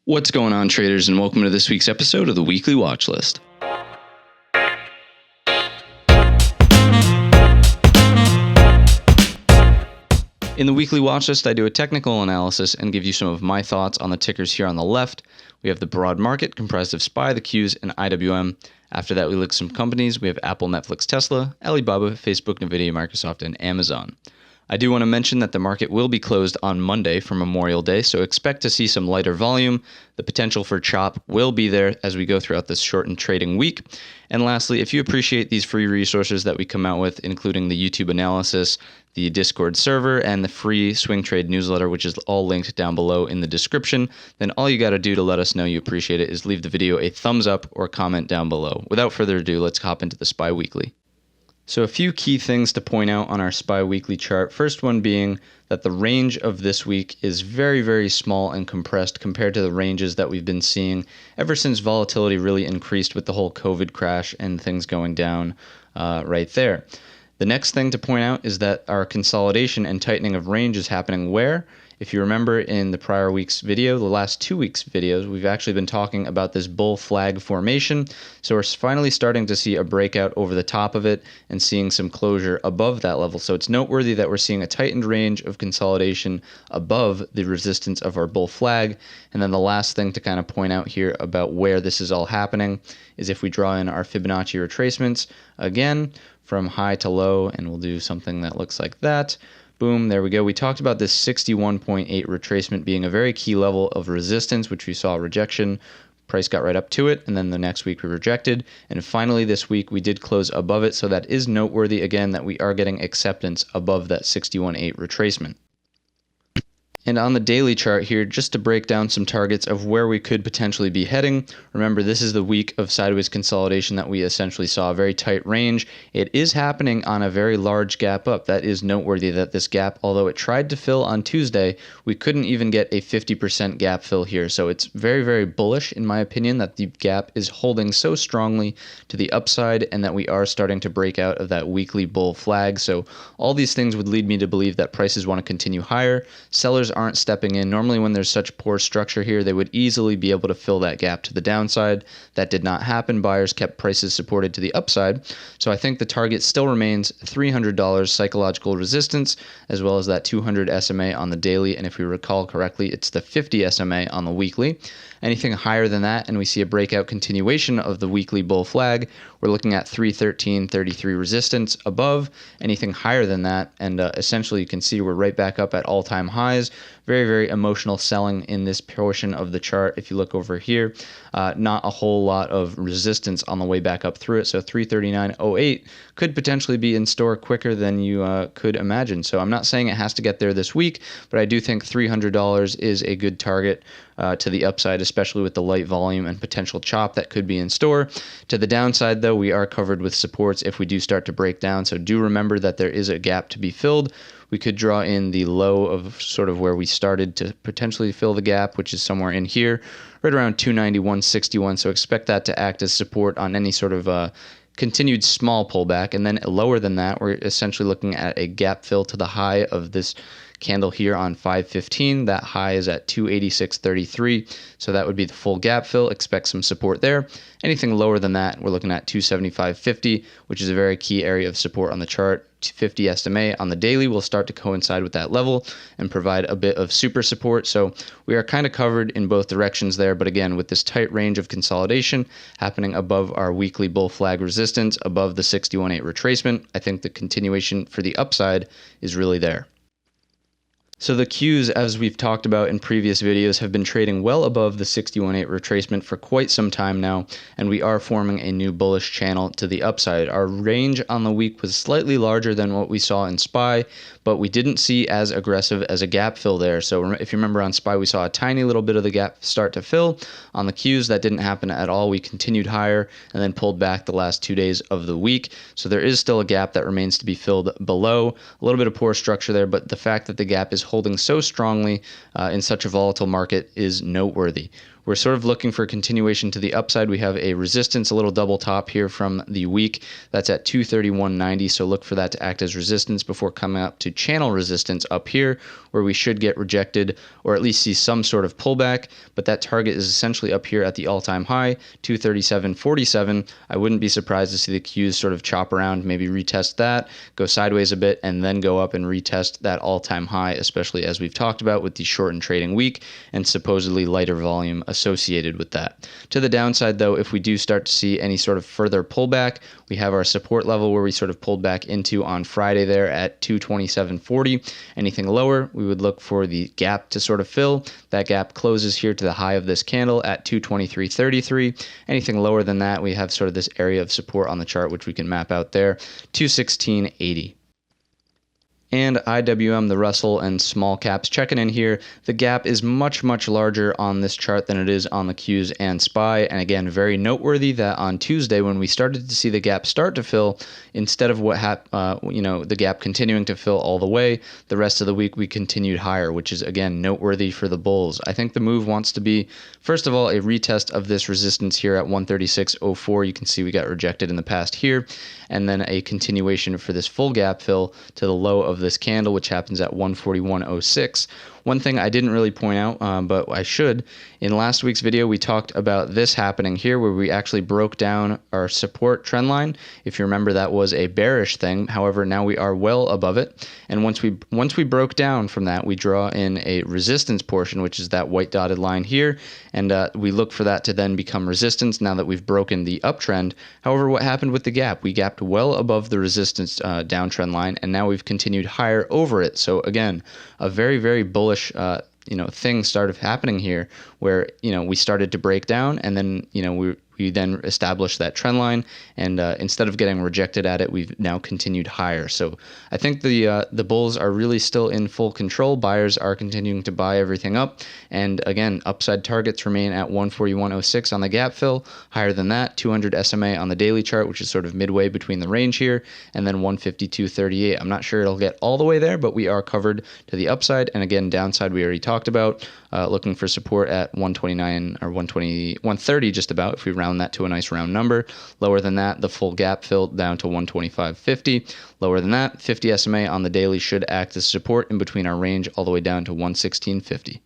What's going on, traders, and welcome to this week's episode of the Weekly Watchlist. In the Weekly Watchlist, I do a technical analysis and give you some of my thoughts on the tickers here on the left. We have the broad market comprised of SPY, the Qs, and IWM. After that, we look at some companies. We have Apple, Netflix, Tesla, Alibaba, Facebook, NVDA, Microsoft, and Amazon. I do want to mention that the market will be closed on Monday for Memorial Day, so expect to see some lighter volume. The potential for chop will be there as we go throughout this shortened trading week. And lastly, if you appreciate these free resources that we come out with, including the YouTube analysis, the Discord server, and the free swing trade newsletter, which is all linked down below in the description, then all you got to do to let us know you appreciate it is leave the video a thumbs up or comment down below. Without further ado, let's hop into the SPY Weekly. So a few key things to point out on our SPY Weekly chart. First one being that the range of this week is very, very small and compressed compared to the ranges that we've been seeing ever since volatility really increased with the whole COVID crash and things going down right there. The next thing to point out is that our consolidation and tightening of range is happening where? If you remember in the prior week's video, the last 2 weeks' videos, we've actually been talking about this bull flag formation. So we're finally starting to see a breakout over the top of it and seeing some closure above that level. So it's noteworthy that we're seeing a tightened range of consolidation above the resistance of our bull flag. And then the last thing to kind of point out here about where this is all happening is if we draw in our Fibonacci retracements, again, from high to low, and we'll do something that looks like that. Boom, there we go. We talked about this 61.8 retracement being a very key level of resistance, which we saw rejection. Price got right up to it, and then the next week we rejected. And finally this week we did close above it, so that is noteworthy again that we are getting acceptance above that 61.8 retracement. And on the daily chart here, just to break down some targets of where we could potentially be heading. Remember, this is the week of sideways consolidation that we essentially saw a very tight range. It is happening on a very large gap up. That is noteworthy that this gap, although it tried to fill on Tuesday, we couldn't even get a 50% gap fill here. So it's very, very bullish in my opinion that the gap is holding so strongly to the upside and that we are starting to break out of that weekly bull flag. So all these things would lead me to believe that prices want to continue higher. Sellers aren't stepping in. Normally when there's such poor structure here, they would easily be able to fill that gap to the downside. That did not happen. Buyers kept prices supported to the upside. So I think the target still remains $300 psychological resistance, as well as that 200 SMA on the daily. And if we recall correctly, it's the 50 SMA on the weekly. Anything higher than that, and we see a breakout continuation of the weekly bull flag, we're looking at 313.33 resistance above. Anything higher than that, and essentially you can see we're right back up at all-time highs. Very, very emotional selling in this portion of the chart. If you look over here, not a whole lot of resistance on the way back up through it. So 339.08 could potentially be in store quicker than you could imagine. So I'm not saying it has to get there this week, but I do think $300 is a good target to the upside, especially with the light volume and potential chop that could be in store. To the downside, though, we are covered with supports if we do start to break down. So do remember that there is a gap to be filled. We could draw in the low of sort of where we started to potentially fill the gap, which is somewhere in here, right around 291.61. So expect that to act as support on any sort of continued small pullback. And then lower than that, we're essentially looking at a gap fill to the high of this candle here on 515. That high is at 286.33, so that would be the full gap fill. Expect some support there. Anything lower than that, we're looking at 275.50, which is a very key area of support on the chart. 50 SMA on the daily will start to coincide with that level and provide a bit of super support. So we are kind of covered in both directions there, but again, with this tight range of consolidation happening above our weekly bull flag resistance, above the 61.8 retracement, I think the continuation for the upside is really there. So the Qs, as we've talked about in previous videos, have been trading well above the 61.8 retracement for quite some time now, and we are forming a new bullish channel to the upside. Our range on the week was slightly larger than what we saw in SPY, but we didn't see as aggressive as a gap fill there. So if you remember on SPY, we saw a tiny little bit of the gap start to fill. On the Qs, that didn't happen at all. We continued higher and then pulled back the last 2 days of the week. So there is still a gap that remains to be filled below. A little bit of poor structure there, but the fact that the gap is holding so strongly in such a volatile market is noteworthy. we're sort of looking for a continuation to the upside. We have a resistance, a little double top here from the week. That's at 231.90, so look for that to act as resistance before coming up to channel resistance up here, where we should get rejected or at least see some sort of pullback. But that target is essentially up here at the all-time high, 237.47. I wouldn't be surprised to see the Qs sort of chop around, maybe retest that, go sideways a bit, and then go up and retest that all-time high, especially as we've talked about with the shortened trading week and supposedly lighter volume associated with that. To the downside, though, if we do start to see any sort of further pullback, we have our support level where we sort of pulled back into on Friday there at 227.40. Anything lower, we would look for the gap to sort of fill. That gap closes here to the high of this candle at 223.33. Anything lower than that, we have sort of this area of support on the chart, which we can map out there, 216.80. And IWM, the Russell and small caps checking in here. The gap is much, much larger on this chart than it is on the Qs and SPY. And again, very noteworthy that on Tuesday, when we started to see the gap start to fill, instead of the gap continuing to fill all the way, the rest of the week we continued higher, which is again noteworthy for the bulls. I think the move wants to be, first of all, a retest of this resistance here at 136.04. You can see we got rejected in the past here, and then a continuation for this full gap fill to the low of this candle, which happens at 141.06. One thing I didn't really point out, but I should, in last week's video, we talked about this happening here where we actually broke down our support trend line. If you remember, that was a bearish thing. However, now we are well above it. And once we broke down from that, we draw in a resistance portion, which is that white dotted line here. And we look for that to then become resistance now that we've broken the uptrend. However, what happened with the gap? We gapped well above the resistance downtrend line, and now we've continued higher over it. So again, a very, very bullish thing started happening here where we started to break down, and then we then established that trend line, and instead of getting rejected at it, we've now continued higher. So I think the bulls are really still in full control. Buyers are continuing to buy everything up, and again, upside targets remain at 141.06 on the gap fill. Higher than that, 200 SMA on the daily chart, which is sort of midway between the range here, and then 152.38. I'm not sure it'll get all the way there, but we are covered to the upside. And again, downside we already talked about. Looking for support at 129 or 130 just about, if we round that to a nice round number. Lower than that, the full gap filled down to 125.50. Lower than that, 50 SMA on the daily should act as support in between our range all the way down to 116.50.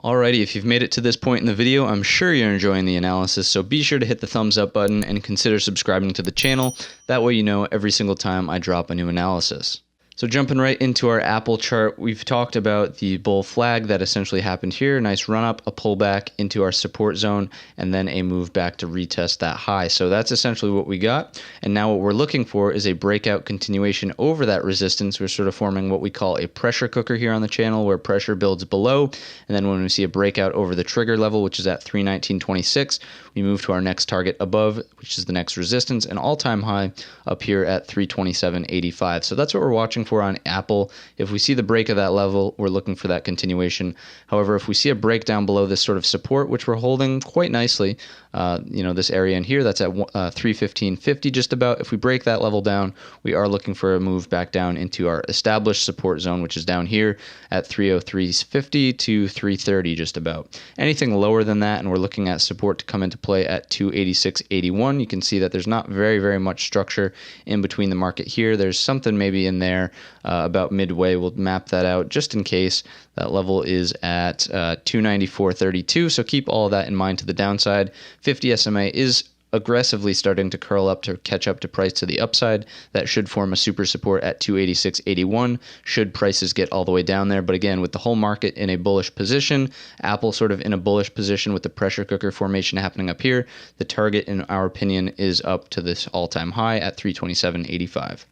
Alrighty, if you've made it to this point in the video, I'm sure you're enjoying the analysis, so be sure to hit the thumbs up button and consider subscribing to the channel. That way you know every single time I drop a new analysis. So jumping right into our Apple chart, we've talked about the bull flag that essentially happened here. Nice run up, a pullback into our support zone, and then a move back to retest that high. So that's essentially what we got. And now what we're looking for is a breakout continuation over that resistance. We're sort of forming what we call a pressure cooker here on the channel, where pressure builds below. And then when we see a breakout over the trigger level, which is at 319.26, we move to our next target above, which is the next resistance, an all-time high up here at 327.85. So that's what we're watching for on Apple. If we see the break of that level, we're looking for that continuation. However, if we see a breakdown below this sort of support, which we're holding quite nicely, this area in here, that's at 315.50 just about. If we break that level down, we are looking for a move back down into our established support zone, which is down here at 303.50 to 330 just about. Anything lower than that, and we're looking at support to come into play at 286.81. You can see that there's not very, very much structure in between the market here. There's something maybe in there about midway. We'll map that out just in case. That level is at 294.32, so keep all of that in mind to the downside. 50 SMA is aggressively starting to curl up to catch up to price to the upside. That should form a super support at 286.81 should prices get all the way down there. But again, with the whole market in a bullish position, Apple sort of in a bullish position with the pressure cooker formation happening up here, the target, in our opinion, is up to this all-time high at 327.85.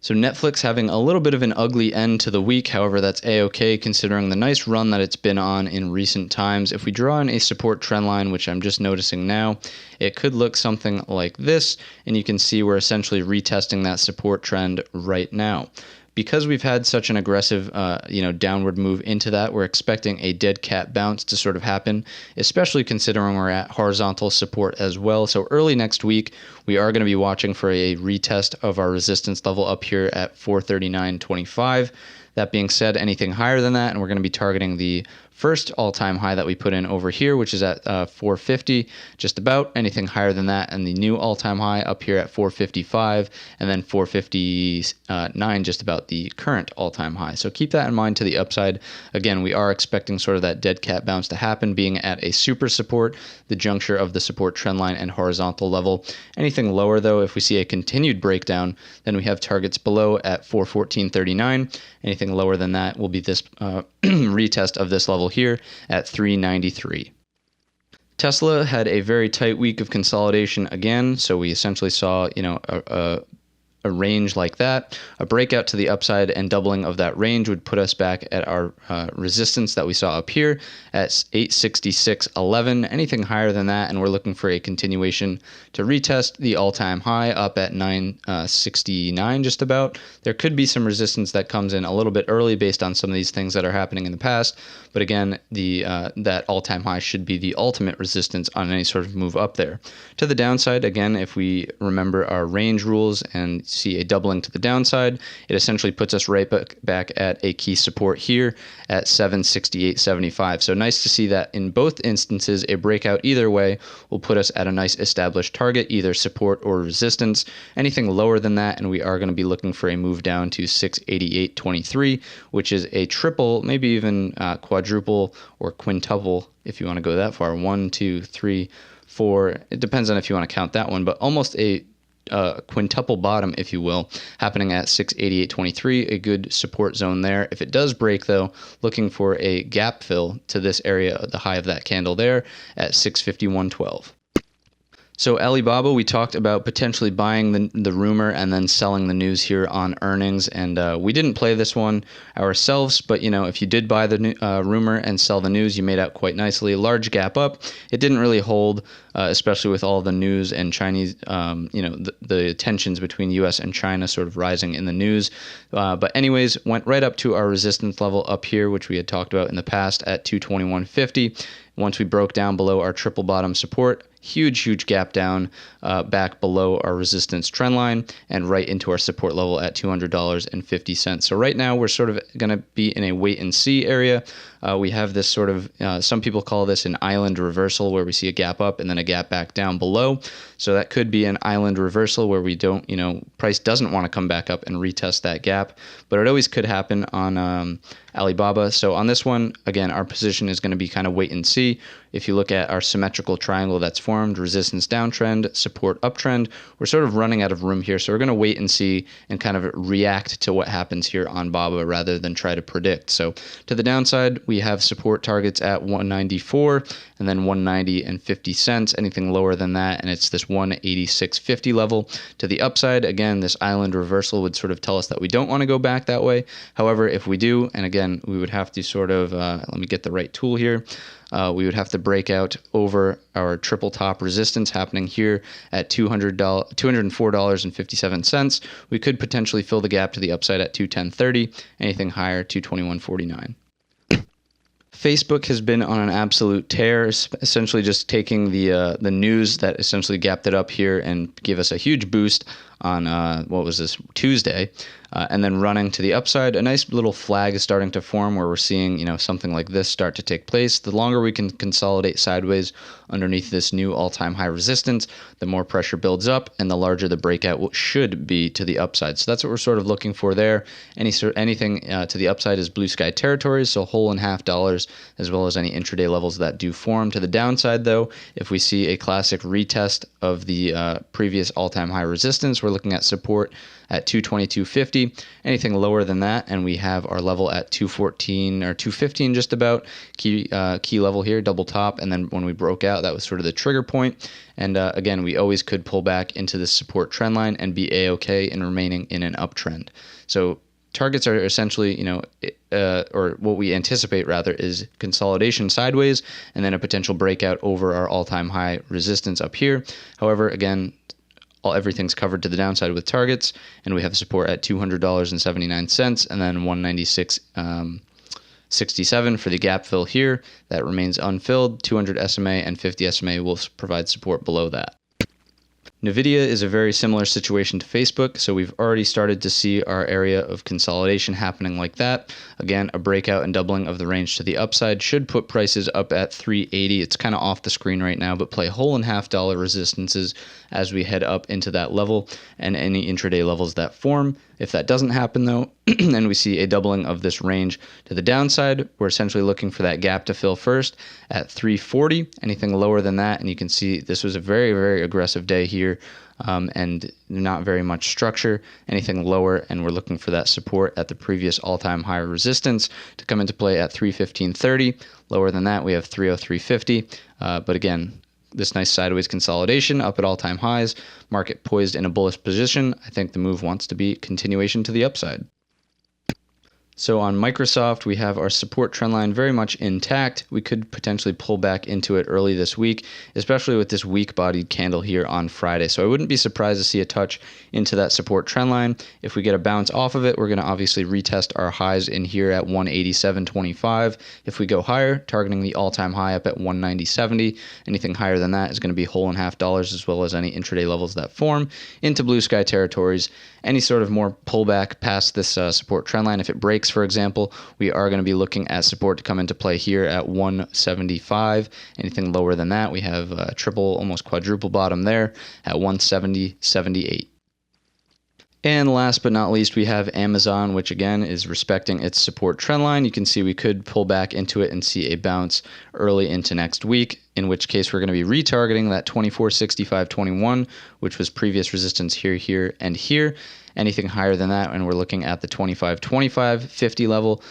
So Netflix having a little bit of an ugly end to the week. However, that's a-okay considering the nice run that it's been on in recent times. If we draw in a support trend line, which I'm just noticing now, it could look something like this, and you can see we're essentially retesting that support trend right now. Because we've had such an aggressive, downward move into that, we're expecting a dead cat bounce to sort of happen, especially considering we're at horizontal support as well. So early next week, we are going to be watching for a retest of our resistance level up here at 439.25. That being said, anything higher than that, and we're going to be targeting the first all-time high that we put in over here, which is at 450, just about. Anything higher than that, and the new all-time high up here at 455, and then 459, just about the current all-time high. So keep that in mind to the upside. Again, we are expecting sort of that dead cat bounce to happen, being at a super support, the juncture of the support trend line and horizontal level. Anything lower, though, if we see a continued breakdown, then we have targets below at 414.39. Anything lower than that will be this retest of this level here at 393. Tesla had a very tight week of consolidation again, so we essentially saw, a range like that. A breakout to the upside and doubling of that range would put us back at our resistance that we saw up here at 866.11. Anything higher than that, and we're looking for a continuation to retest the all-time high up at 969 just about. There could be some resistance that comes in a little bit early based on some of these things that are happening in the past, but again, that all-time high should be the ultimate resistance on any sort of move up there. To the downside, again, if we remember our range rules and see a doubling to the downside, it essentially puts us right back at a key support here at 768.75. So nice to see that in both instances, a breakout either way will put us at a nice established target, either support or resistance. Anything lower than that, and we are going to be looking for a move down to 688.23, which is a triple, maybe even quadruple or quintuple, if you want to go that far. 1, 2, 3, 4. It depends on if you want to count that one, but almost a quintuple bottom, if you will, happening at 688.23, a good support zone there. If it does break, though, looking for a gap fill to this area, the high of that candle there at 651.12. So Alibaba, we talked about potentially buying the rumor and then selling the news here on earnings, and we didn't play this one ourselves, but if you did buy the rumor and sell the news, you made out quite nicely. Large gap up. It didn't really hold, especially with all the news and Chinese, the tensions between U.S. and China sort of rising in the news. But anyways, went right up to our resistance level up here, which we had talked about in the past at 221.50. Once we broke down below our triple bottom support, huge gap down back below our resistance trend line and right into our support level at $200.50. So right now we're sort of going to be in a wait and see area. We have this sort of, some people call this an island reversal, where we see a gap up and then a gap back down below. So that could be an island reversal where we don't, price doesn't want to come back up and retest that gap, but it always could happen on Alibaba. So on this one, again, our position is going to be kind of wait and see. If you look at our symmetrical triangle that's formed, resistance downtrend, support uptrend, we're sort of running out of room here. So we're going to wait and see and kind of react to what happens here on BABA rather than try to predict. So to the downside, we have support targets at 194 and then 190.50 cents. Anything lower than that, and it's this 186.50 level. To the upside, again, this island reversal would sort of tell us that we don't want to go back that way. However, if we do, and again, we would have to sort of, let me get the right tool here. We would have to break out over our triple top resistance happening here at $204.57. We could potentially fill the gap to the upside at 210.30. Anything higher, 221.49. Facebook has been on an absolute tear, essentially just taking the news that essentially gapped it up here and gave us a huge boost on, Tuesday, and then running to the upside. A nice little flag is starting to form where we're seeing, something like this start to take place. The longer we can consolidate sideways underneath this new all-time high resistance, the more pressure builds up and the larger the breakout should be to the upside. So that's what we're sort of looking for there. Anything to the upside is blue sky territories, so whole and half dollars, as well as any intraday levels that do form. To the downside, though, if we see a classic retest of the previous all-time high resistance, we're looking at support at 222.50. Anything lower than that, and we have our level at 214 or 215 just about, key level here, double top, and then when we broke out, that was sort of the trigger point. And again, we always could pull back into this support trend line and be A-okay in remaining in an uptrend. So targets are essentially, or what we anticipate rather, is consolidation sideways and then a potential breakout over our all-time high resistance up here. However, again, everything's covered to the downside with targets, and we have support at $200.79 and then 196.67 for the gap fill here. That remains unfilled. 200 SMA and 50 SMA will provide support below that. NVDA is a very similar situation to Facebook, so we've already started to see our area of consolidation happening like that. Again, a breakout and doubling of the range to the upside should put prices up at 380. It's kind of off the screen right now, but play whole and half dollar resistances as we head up into that level and any intraday levels that form. If that doesn't happen though, and we see a doubling of this range to the downside, we're essentially looking for that gap to fill first at 340. Anything lower than that, and you can see this was a very, very aggressive day here, and not very much structure. Anything lower, and we're looking for that support at the previous all-time high resistance to come into play at 315.30. Lower than that, we have 303.50. But again, this nice sideways consolidation up at all-time highs, market poised in a bullish position. I think the move wants to be continuation to the upside. So on Microsoft, we have our support trend line very much intact. We could potentially pull back into it early this week, especially with this weak-bodied candle here on Friday. So I wouldn't be surprised to see a touch into that support trend line. If we get a bounce off of it, we're going to obviously retest our highs in here at 187.25. If we go higher, targeting the all-time high up at 190.70. Anything higher than that is going to be whole and half dollars, as well as any intraday levels that form into blue sky territories. Any sort of more pullback past this support trend line, if it breaks, for example, we are going to be looking at support to come into play here at 175. Anything lower than that, we have a triple, almost quadruple bottom there at 170.78. And last but not least, we have Amazon, which again is respecting its support trend line. You can see we could pull back into it and see a bounce early into next week, in which case we're going to be retargeting that 24.6521, which was previous resistance here, here, and here. Anything higher than that, and we're looking at the 25.50 level,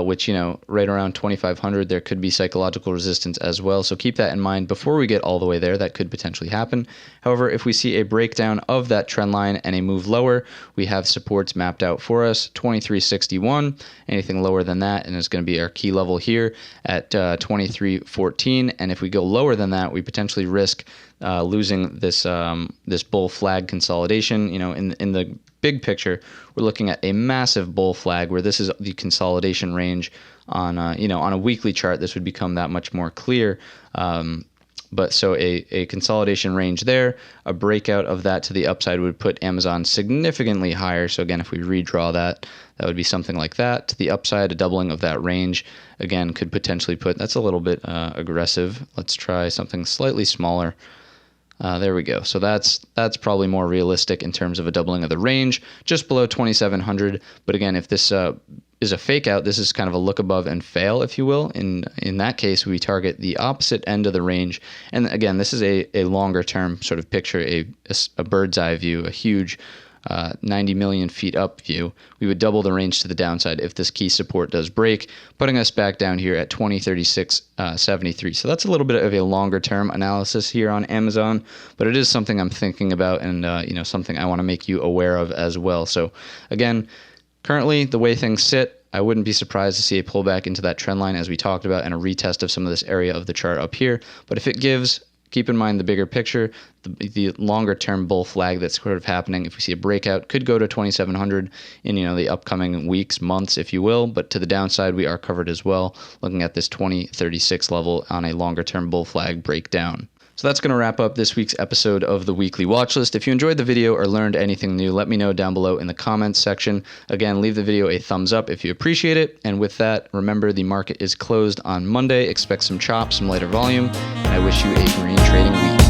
which, you know, right around 2500, there could be psychological resistance as well. So keep that in mind before we get all the way there. That could potentially happen. However, if we see a breakdown of that trend line and a move lower, we have supports mapped out for us. 23.61, anything lower than that, and it's going to be our key level here at 23.14. And if we go lower than that, we potentially risk losing this this bull flag consolidation. You know, in the big picture, we're looking at a massive bull flag where this is the consolidation range on you know, on a weekly chart. This would become that much more clear. But so a consolidation range there, a breakout of that to the upside would put Amazon significantly higher. So again, if we redraw that, that would be something like that. To the upside, a doubling of that range, again, could potentially put, that's a little bit aggressive. Let's try something slightly smaller. There we go. So that's probably more realistic in terms of a doubling of the range, just below 2,700. But again, if this is a fake out, this is kind of a look above and fail, if you will. In that case, we target the opposite end of the range. And again, this is a longer term sort of picture, a bird's eye view, a huge 90 million feet up view. We would double the range to the downside if this key support does break, putting us back down here at 2036.73. So that's a little bit of a longer term analysis here on Amazon, but it is something I'm thinking about, and you know, something I want to make you aware of as well. So again, currently the way things sit, I wouldn't be surprised to see a pullback into that trend line as we talked about, and a retest of some of this area of the chart up here. But if it gives, keep in mind the bigger picture, the longer term bull flag that's sort of happening. If we see a breakout, could go to 2,700 in, you know, the upcoming weeks, months, if you will. But to the downside, we are covered as well, looking at this 2036 level on a longer term bull flag breakdown. So that's going to wrap up this week's episode of the Weekly Watchlist. If you enjoyed the video or learned anything new, let me know down below in the comments section. Again, leave the video a thumbs up if you appreciate it. And with that, remember the market is closed on Monday. Expect some chop, some lighter volume, and I wish you a green trading week.